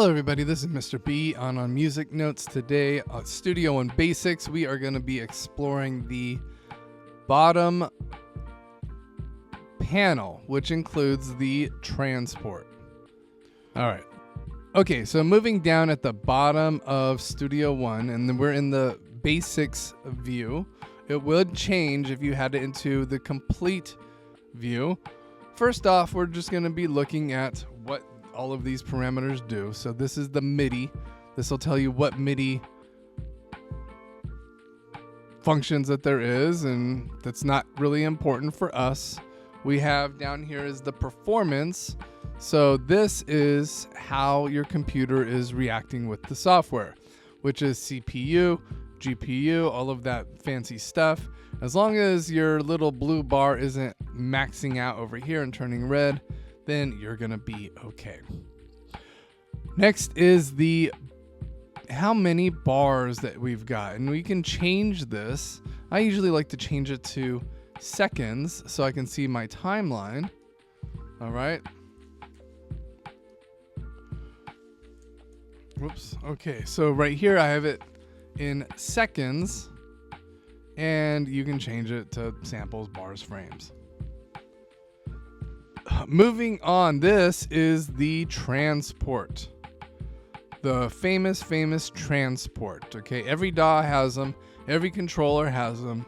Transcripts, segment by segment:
Hello everybody, this is Mr. B on Music Notes. Today on Studio One Basics, we are going to be exploring the bottom panel, which includes the transport. Alright, okay, so moving down at the bottom of Studio One, and then we're in the basics view. It would change if you had it into the complete view. First off, we're just going to be looking at what all of these parameters do. So this is the MIDI. This will tell you what MIDI functions that there is, and that's not really important for us. We have down here is the performance. So this is how your computer is reacting with the software, which is CPU, GPU, all of that fancy stuff. As long as your little blue bar isn't maxing out over here and turning red, then you're gonna be okay. Next is the how many bars that we've got, and we can change this. I usually like to change it to seconds so I can see my timeline. All right. Whoops. Okay, so right here I have it in seconds, and you can change it to samples, bars, frames. Moving on, this is the transport. The famous transport. Okay, every DAW has them, every controller has them.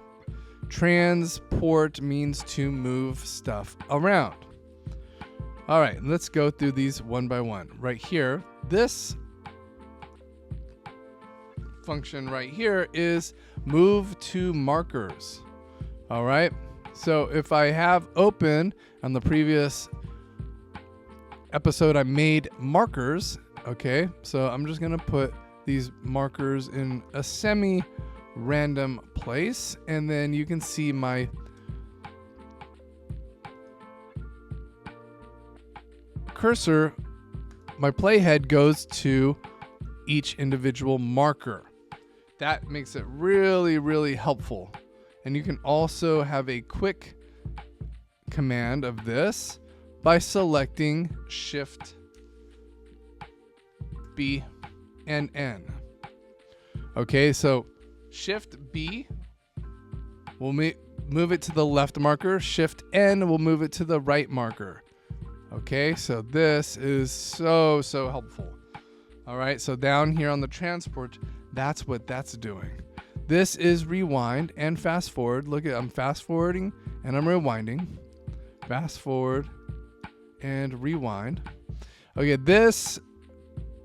Transport means to move stuff around. All right, let's go through these one by one. Right here, this function right here is move to markers. All right, so if I have open on the previous episode, I made markers. Okay, so I'm just gonna put these markers in a semi-random place, and then you can see my cursor, my playhead goes to each individual marker. That makes it really helpful. And you can also have a quick command of this by selecting Shift B and N. Okay, so Shift B will move it to the left marker. Shift N will move it to the right marker. Okay, so this is so helpful. All right, so down here on the transport, that's what that's doing. This is rewind and fast forward. Look at, I'm fast forwarding and I'm rewinding. Fast forward and rewind. Okay, this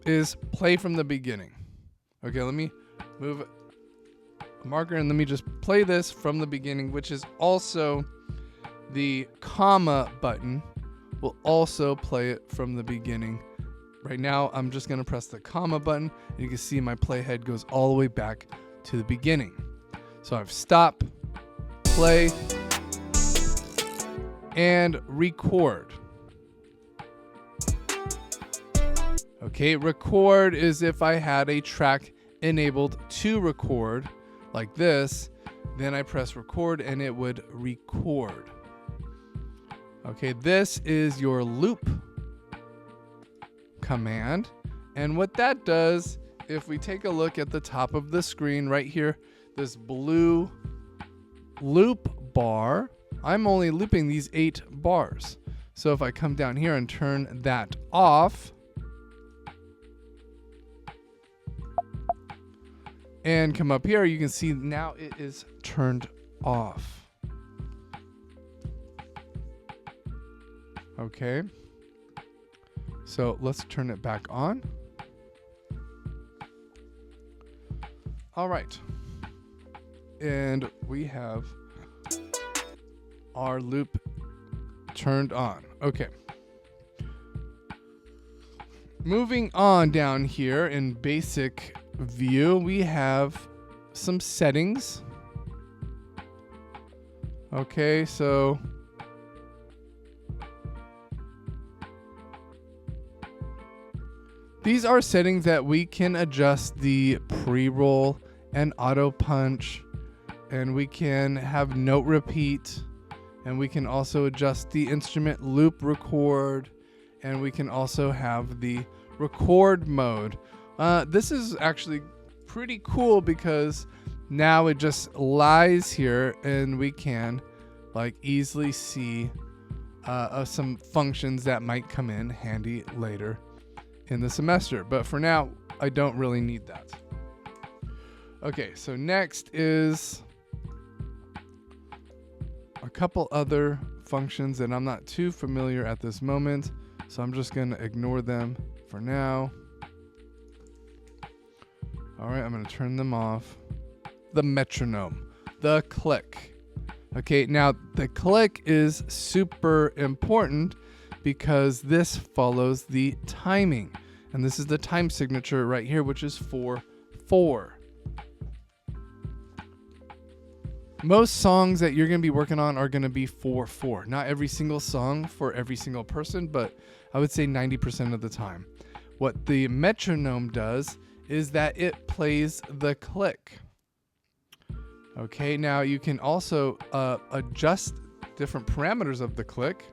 is play from the beginning. Okay, let me move a marker and let me just play this from the beginning, which is also the comma button will also play it from the beginning. Right now, I'm just gonna press the comma button and you can see my playhead goes all the way back to the beginning. So I've stop, play, and record. Okay, record is if I had a track enabled to record like this, then I press record and it would record. Okay, this is your loop command, and what that does, if we take a look at the top of the screen right here, this blue loop bar, I'm only looping these 8 bars. So if I come down here and turn that off and come up here, you can see now it is turned off. Okay, so let's turn it back on. All right, and we have our loop turned on. Okay, moving on down here in basic view, we have some settings. Okay, so these are settings that we can adjust the pre-roll and auto punch, and we can have note repeat, and we can also adjust the instrument loop record, and we can also have the record mode. This is actually pretty cool because now it just lies here and we can like easily see some functions that might come in handy later in the semester. But for now, I don't really need that. Okay, so next is a couple other functions that I'm not too familiar at this moment, so I'm just going to ignore them for now. All right, I'm going to turn them off. The metronome, the click. Okay, now the click is super important because this follows the timing. And this is the time signature right here, which is 4/4. Most songs that you're going to be working on are going to be 4/4. Not every single song for every single person, but I would say 90% of the time. What the metronome does is that it plays the click. Okay, now you can also adjust different parameters of the click.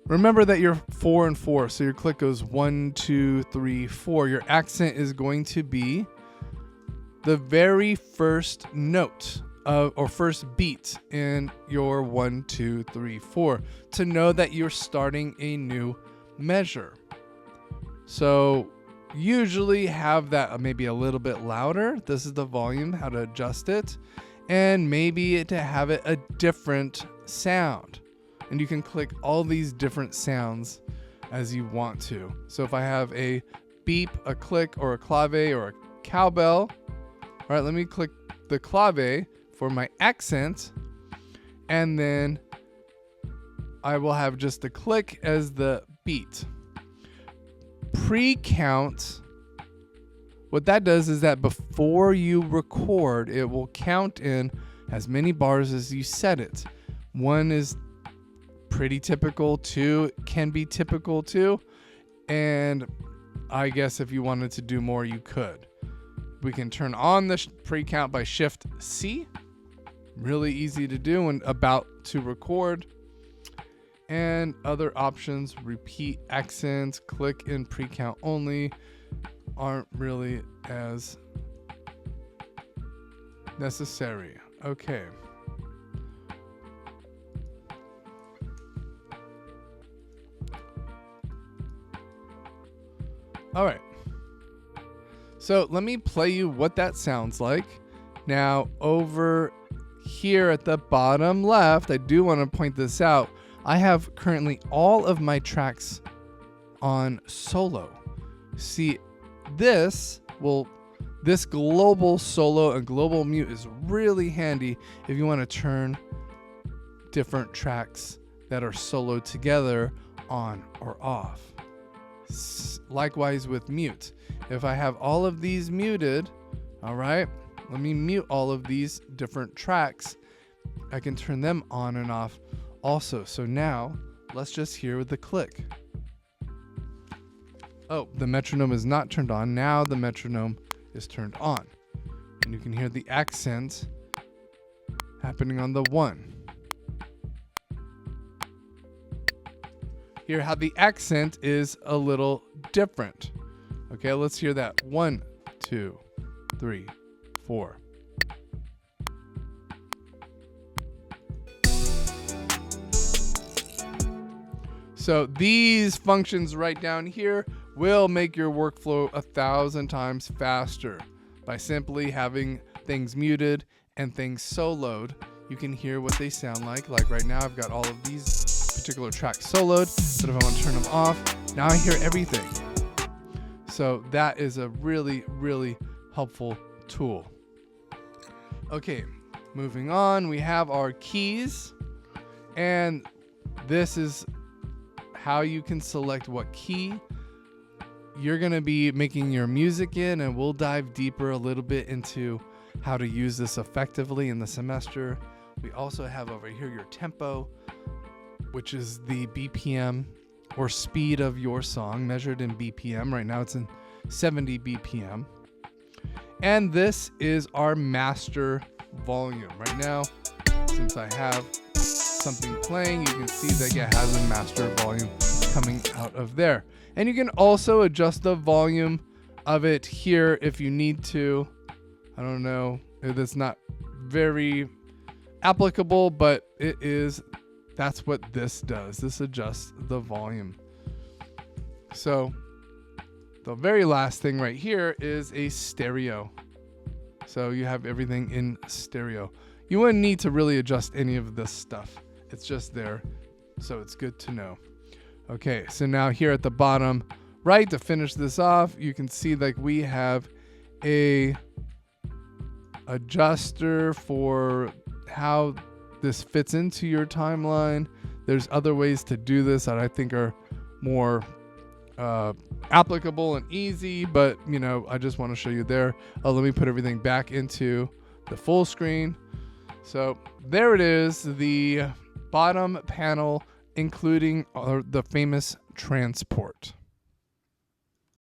Remember that you're 4 and 4, so your click goes 1, 2, 3, 4. Your accent is going to be the very first note or first beat in your 1, 2, 3, 4 to know that you're starting a new measure. So usually have that maybe a little bit louder. This is the volume, how to adjust it, and maybe to have it a different sound. And you can click all these different sounds as you want to. So if I have a beep, a click, or a clave, or a cowbell, all right, let me click the clave for my accent, and then I will have just the click as the beat. Pre-count, what that does is that before you record, it will count in as many bars as you set it. 1 is pretty typical, 2 can be typical too, and I guess if you wanted to do more, you could. We can turn on the pre-count by Shift C. Really easy to do when about to record. And other options, repeat accents, click in pre-count only, aren't really as necessary. Okay. All right. So let me play you what that sounds like. Now over here at the bottom left, I do want to point this out. I have currently all of my tracks on solo. See, this global solo and global mute is really handy if you want to turn different tracks that are soloed together on or off. Likewise with mute. If I have all of these muted, all right, let me mute all of these different tracks. I can turn them on and off also. So now let's just hear with the click. Oh, the metronome is not turned on. Now the metronome is turned on. And you can hear the accent happening on the 1. Hear how the accent is a little different. Okay, let's hear that. 1, 2, 3, 4. So these functions right down here will make your workflow 1,000 times faster by simply having things muted and things soloed. You can hear what they sound like. Like right now, I've got all of these particular tracks soloed, but if I want to turn them off, now I hear everything. So that is a really, really helpful tool. Okay, moving on, we have our keys, and this is how you can select what key you're going to be making your music in, and we'll dive deeper a little bit into how to use this effectively in the semester. We also have over here your tempo, which is the BPM or speed of your song measured in BPM. Right now it's in 70 BPM. And this is our master volume. Right now, since I have something playing, you can see that it has a master volume coming out of there. And you can also adjust the volume of it here if you need to. I don't know if it's not very applicable, but that's what this does. This adjusts the volume. So the very last thing right here is a stereo. So you have everything in stereo. You wouldn't need to really adjust any of this stuff. It's just there. So it's good to know. Okay, so now here at the bottom right, to finish this off, you can see like we have a adjuster for how this fits into your timeline. There's other ways to do this that I think are more applicable and easy, but you know, I just want to show you there. Let me put everything back into the full screen. So there it is, the bottom panel, including the famous transport.